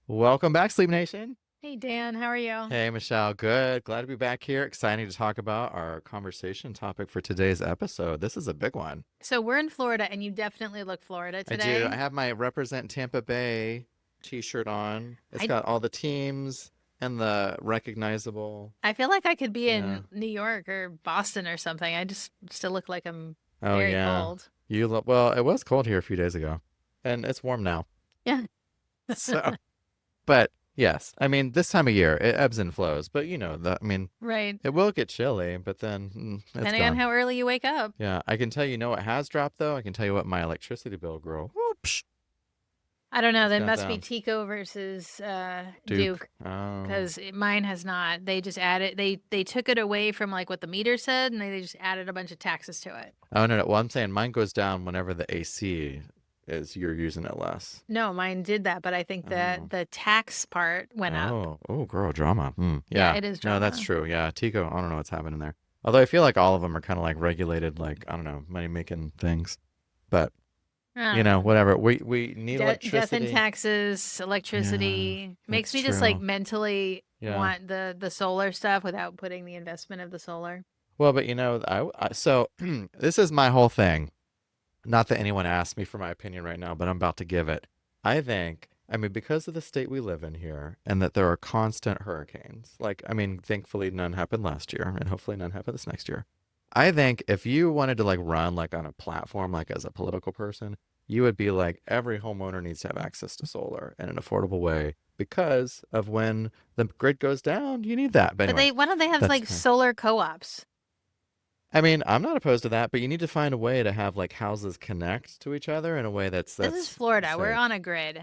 Welcome back, Sleep Nation. Hey Dan, how are you? Hey, Michelle. Good. Glad to be back here. Exciting to talk about our conversation topic for today's episode. This is a big one. So we're in Florida and you definitely look Florida I do. I today. have my Represent Tampa Bay t-shirt on. It's I got all the teams and the recognizable. I feel like I could be Yeah. in New York or Boston or something. I just still look like I'm Oh, very yeah. cold. Well, it was cold here a few days ago, and it's warm now. Yeah. So, but yes, I mean, this time of year, it ebbs and flows, but I mean, Right. it will get chilly, but then it's Depending on gone. how early you wake up. Yeah, I can tell you, what has dropped though. I can tell you what my electricity bill grew. Whoops, I don't know. it's That gone must be down. Tico versus Duke. Duke Oh. because mine has not. They just added they took it away from like what the meter said and they just added a bunch of taxes to it. Oh no, no. Well, I'm saying mine goes down whenever the AC is you're using it less. No, mine did that, but I think that Oh. the tax part went up. Oh, girl, drama. Yeah, Yeah. it is No, that's drama. true. Yeah, Tico. I don't know what's happening there. Although I feel like all of them are kind of like regulated, like I don't know, money making things. But I don't know. whatever. We need Death and electricity. taxes, Yeah, electricity makes it's me just like true. mentally Yeah. want the solar stuff without putting the investment of the solar. Well, but so this is my whole thing. Not that anyone asked me for my opinion right now, but I'm about to give it. I mean, because of the state we live in here and that there are constant hurricanes, like, I mean, thankfully none happened last year and hopefully none happen this next year. I think if you wanted to like run like on a platform, like as a political person, you would be like, every homeowner needs to have access to solar in an affordable way because of when the grid goes down, you need that. But But anyway, why don't they have that's like fine. solar co-ops? I mean, I'm not opposed to that, but you need to find a way to have like houses connect to each other in a way that's This is that's Florida. We're safe. on a grid.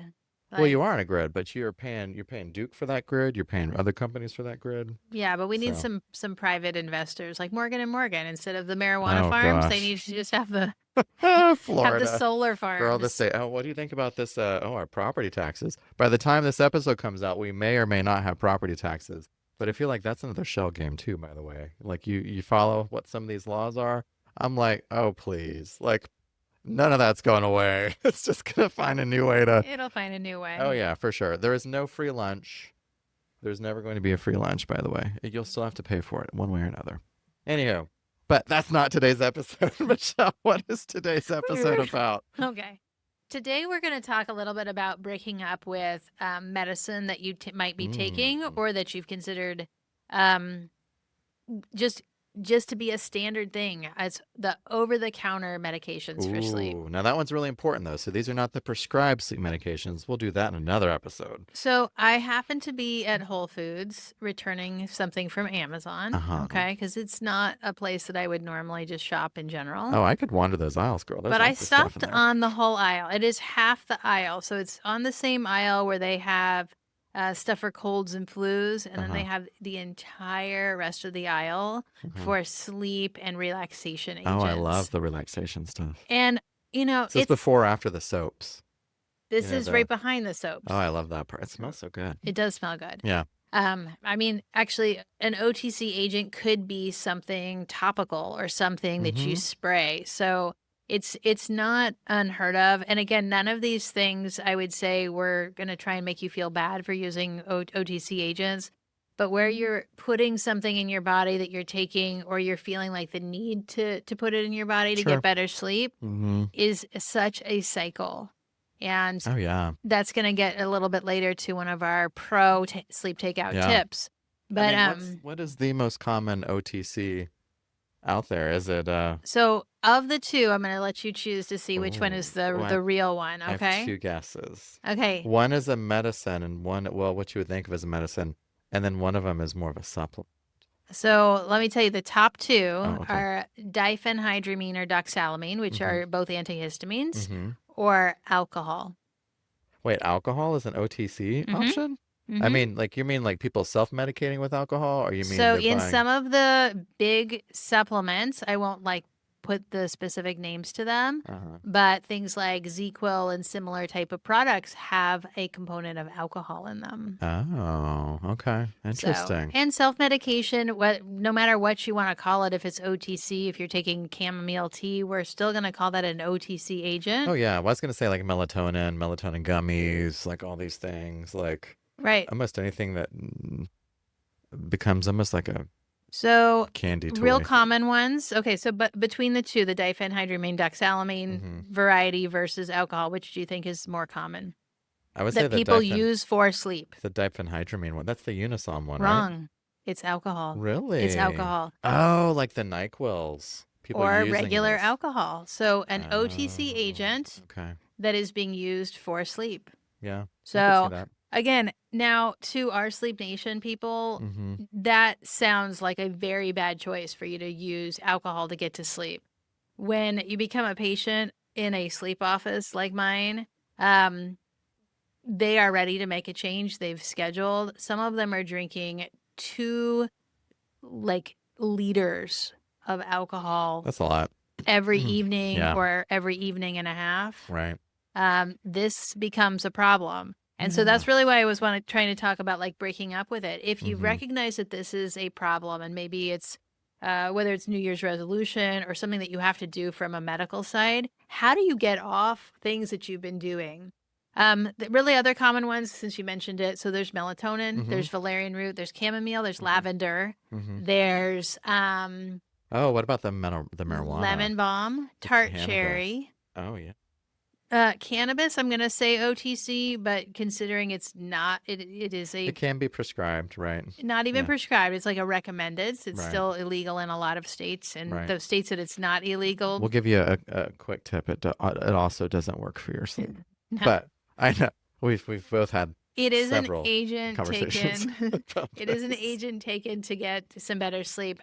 Well, Like, you are on a grid, but you're paying Duke for that grid, you're paying other companies for that grid. yeah, but we need So, some private investors like Morgan and Morgan instead of the marijuana oh farms. They gosh. need to just have the have the Florida. solar Girl, this farms. state. Oh, what do you think about this? Our property taxes. By the time this episode comes out, we may or may not have property taxes. But I feel like that's another shell game too, by the way. Like you follow what some of these laws are. I'm like, oh please. Like none of that's going away. It's just gonna find a new way to. It'll find a new Oh way. yeah, for sure. There is no free lunch. There's never going to be a free lunch, by the way. You'll still have to pay for it one way or another. Anywho, but that's not today's episode. Michelle, what is today's episode about? Okay. Today, we're going to talk a little bit about breaking up with medicine that you might be taking Mm. or that you've considered um, just just to be a standard thing as the over-the-counter medications for sleep. Ooh, now that one's really important though. So these are not the prescribed sleep medications. We'll do that in another episode. So I happen to be at Whole Foods returning something from Amazon, Uh-huh. okay, because it's not a place that I would normally just shop in general. Oh, I could wander those aisles, girl. There's But I lots of stuff in stopped there. on the whole aisle. It is half the aisle. So it's on the same aisle where they have stuff for colds and flus. And then Uh-huh. they have the entire rest of the aisle Uh-huh. for sleep and relaxation Oh, I love agents. the relaxation stuff. And, Is this before or after the soaps? You this know is right the behind the Oh, soaps. I love that part. It smells so good. It does smell good. Yeah. I mean, actually, an OTC agent could be something topical or something that you Mm-hmm. spray. So it's not unheard of. And again, none of these things I would say we're going to try and make you feel bad for using OTC agents. But where you're putting something in your body that you're taking or you're feeling like the need to put it in your body to get Sure. better sleep Mm-hmm. is such a cycle. And Oh yeah. that's going to get a little bit later to one of our sleep takeout Yeah. tips. I But mean, what is the most common OTC out there? Is it so of the two, I'm going to let you choose to see which one is oh, the real one, I have okay? two guesses. Okay. One is a medicine and one, well, what you would think of as a medicine, and then one of them is more of a supplement. So let me tell you the top Oh, two okay. are diphenhydramine or doxalamine, which Mm-hmm. are both antihistamines, Mm-hmm. or alcohol. Wait, alcohol is an OTC Mhm. option? I Mhm. mean, like you mean like people self-medicating with alcohol, or you mean So they're in buying? some of the big supplements, I won't like put the specific names to them. Uh-huh. But things like ZzzQuil and similar type of products have a component of alcohol in them. Oh, okay. So, Interesting. and self-medication, no matter what you want to call it, if it's OTC, if you're taking chamomile tea, we're still going to call that an OTC Oh agent. yeah, well, I was gonna say like melatonin gummies, like all these things, like Right. almost anything that becomes almost like a So, candy real toy. common ones. Okay, so but between the two, the diphenhydramine, doxalamine Hmm. variety versus alcohol, which do you think is more common I would say that people use for sleep? the diphenhydramine one. That's the Unisom one, right? Wrong. It's alcohol. It's Really? alcohol Oh, like the NyQuils. People or using regular this. alcohol. So, an OTC Oh, agent okay. that is being used for sleep. Yeah, I could see So, that. again, now to our Sleep Nation people, Mm-hmm. that sounds like a very bad choice for you to use alcohol to get to sleep. When you become a patient in a sleep office like mine, um, they are ready to make a change. They've scheduled. Some of them are drinking 2 like liters of alcohol That's a lot. every evening Yeah, or every evening and a half. right. This becomes a problem. And so Yeah. that's really why I was trying to talk about like breaking up with it. If you Mm-hmm. recognize that this is a problem and maybe it's whether it's New Year's resolution or something that you have to do from a medical side, how do you get off things that you've been doing? The really other common ones, since you mentioned it, so there's melatonin, Mm-hmm. there's valerian root, there's chamomile, there's Mm-hmm. lavender, Mm-hmm. there's Oh, what about the marijuana? lemon balm, The tart cannabis. cherry, Oh yeah. cannabis, I'm gonna say OTC, but considering it's not, it is It a can be prescribed, right? not even Yeah, prescribed. It's like a recommended. It's right, still illegal in a lot of states, and right. those states that it's not illegal, We'll give you a quick tip. It also doesn't work for your sleep. no. But I know we've both had It is an several agent conversations taken. about It is an this. agent taken to get some better sleep.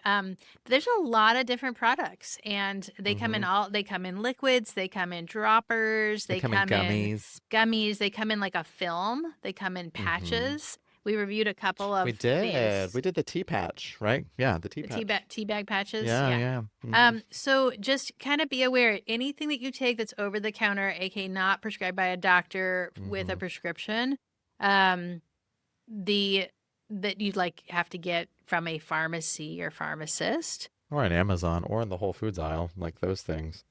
There's a lot of different products, and Hmm. they come in liquids, they come in droppers, They they come in come in gummies. gummies, they come in like a film, they come in Hmm. patches. We reviewed a couple We of did. these We did the tea patch, right? Yeah, the tea the patch. tea bag patches. Yeah, Yeah. yeah. Hmm. So just kind of be aware anything that you take that's over the counter, aka not prescribed by a doctor with a Hmm. prescription, um, the that you'd like have to get from a pharmacy or pharmacist. Or on Amazon, or in the Whole Foods aisle, like those things.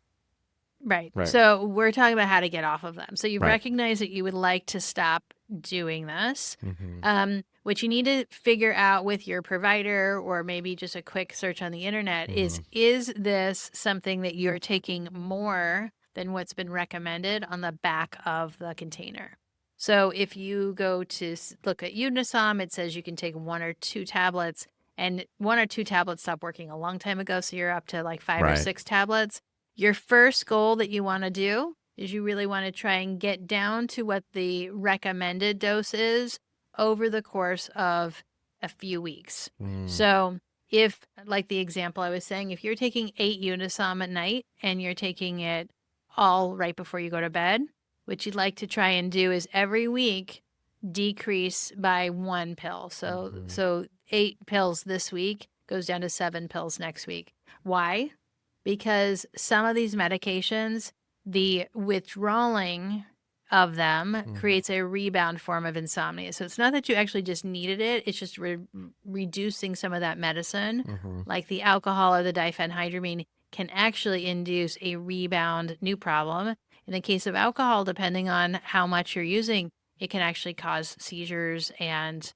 Right. Right, So we're talking about how to get off of them. So you've right. recognized that you would like to stop doing this. Hmm. What you need to figure out with your provider or maybe just a quick search on the internet Hmm. is this something that you're taking more than what's been recommended on the back of the container? So if you go to look at Unisom, it says you can take 1 or 2 tablets, and 1 or 2 tablets stopped working a long time ago. So you're up to like 5 or 6 tablets. Your first goal that you want to do is you really want to try and get down to what the recommended dose is over the course of a few weeks. Mm. So, if, like the example I was saying, if you're taking 8 Unisom at night and you're taking it all right before you go to bed, what you'd like to try and do is every week decrease by 1 pill. So, Hmm. 8 pills this week goes down to 7 pills next week. Why? Because some of these medications, the withdrawing of them Hmm. creates a rebound form of insomnia. So it's not that you actually just needed it, it's just reducing some of that medicine, Hmm. like the alcohol or the diphenhydramine, can actually induce a rebound new problem. In the case of alcohol, depending on how much you're using, it can actually cause seizures and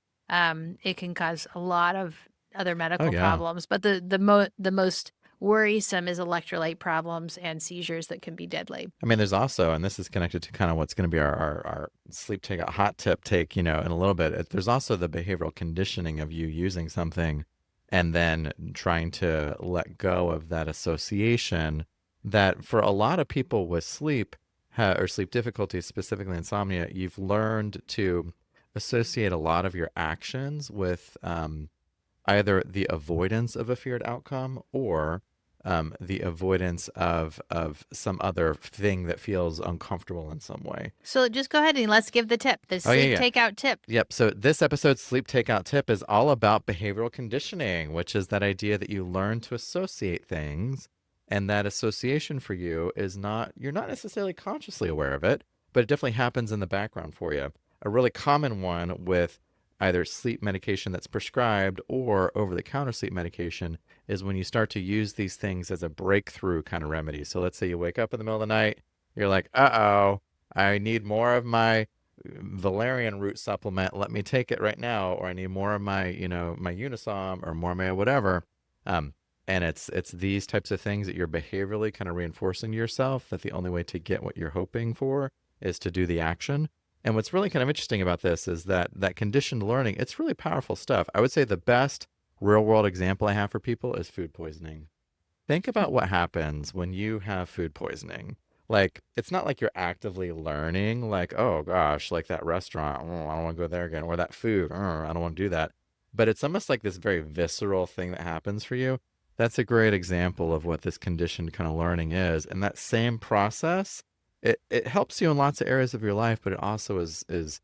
it can cause a lot of other Oh medical yeah. problems. But the most worrisome is electrolyte problems and seizures that can be deadly. I mean, there's also, and this is connected to kind of what's going to be our sleep take, a hot tip take, in a little bit. There's also the behavioral conditioning of you using something and then trying to let go of that association that for a lot of people with sleep or sleep difficulties, specifically insomnia, you've learned to associate a lot of your actions with either the avoidance of a feared outcome or the avoidance of some other thing that feels uncomfortable in some way. So just go ahead and let's give the tip, the Oh yeah, sleep yeah. takeout tip. Yep. So this episode's sleep takeout tip is all about behavioral conditioning, which is that idea that you learn to associate things And that association for you is not, you're not necessarily consciously aware of it, but it definitely happens in the background for you. A really common one with either sleep medication that's prescribed or over the counter sleep medication is when you start to use these things as a breakthrough kind of remedy. So let's say you wake up in the middle of the night, you're like, uh-oh, I need more of my valerian root supplement. Let me take it right now. Or I need more of my, my Unisom or more of my whatever. Um, and it's these types of things that you're behaviorally kind of reinforcing to yourself that the only way to get what you're hoping for is to do the action. And what's really kind of interesting about this is that conditioned learning, it's really powerful stuff. I would say the best real world example I have for people is food poisoning. Think about what happens when you have food poisoning. Like, it's not like you're actively learning, like, oh gosh, like that restaurant, oh, I don't want to go there again, or that food, oh, I don't want to do that. But it's almost like this very visceral thing that happens for you. That's a great example of what this conditioned kind of learning is. And that same process, it helps you in lots of areas of your life, but it also is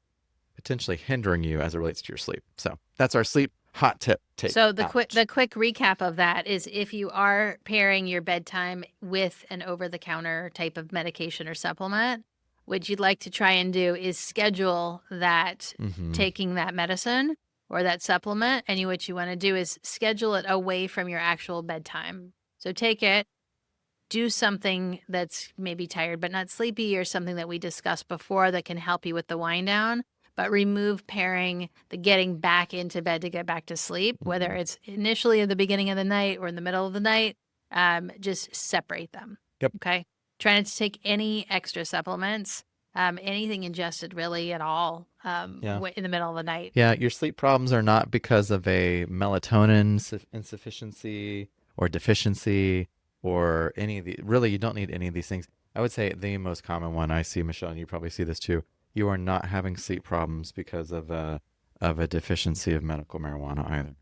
potentially hindering you as it relates to your sleep. So that's our sleep hot tip take So out. the quick recap of that is if you are pairing your bedtime with an over the counter type of medication or supplement, what you'd like to try and do is schedule that Mm-hmm. taking that medicine or that supplement. And what you want to do is schedule it away from your actual bedtime. So take it, do something that's maybe tired but not sleepy, or something that we discussed before that can help you with the wind down, but remove pairing the getting back into bed to get back to sleep, whether Mm-hmm. it's initially at the beginning of the night or in the middle of the night. Just separate them. Yep. Okay. Try not to take any extra supplements, anything ingested really at all, Yeah. in the middle of the night. Yeah, your sleep problems are not because of a melatonin insufficiency or deficiency or any of the, really, you don't need any of these things. I would say the most common one I see, Michelle, and you probably see this too, you are not having sleep problems because of a deficiency of medical marijuana either.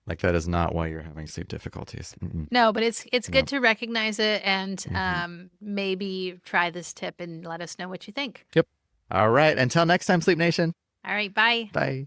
Like that is not why you're having sleep difficulties. Mm-mm. No, but it's good No. to recognize it and Hmm. maybe try this tip and let us know what you think. Yep. All right. Until next time, Sleep Nation. All right, bye. Bye.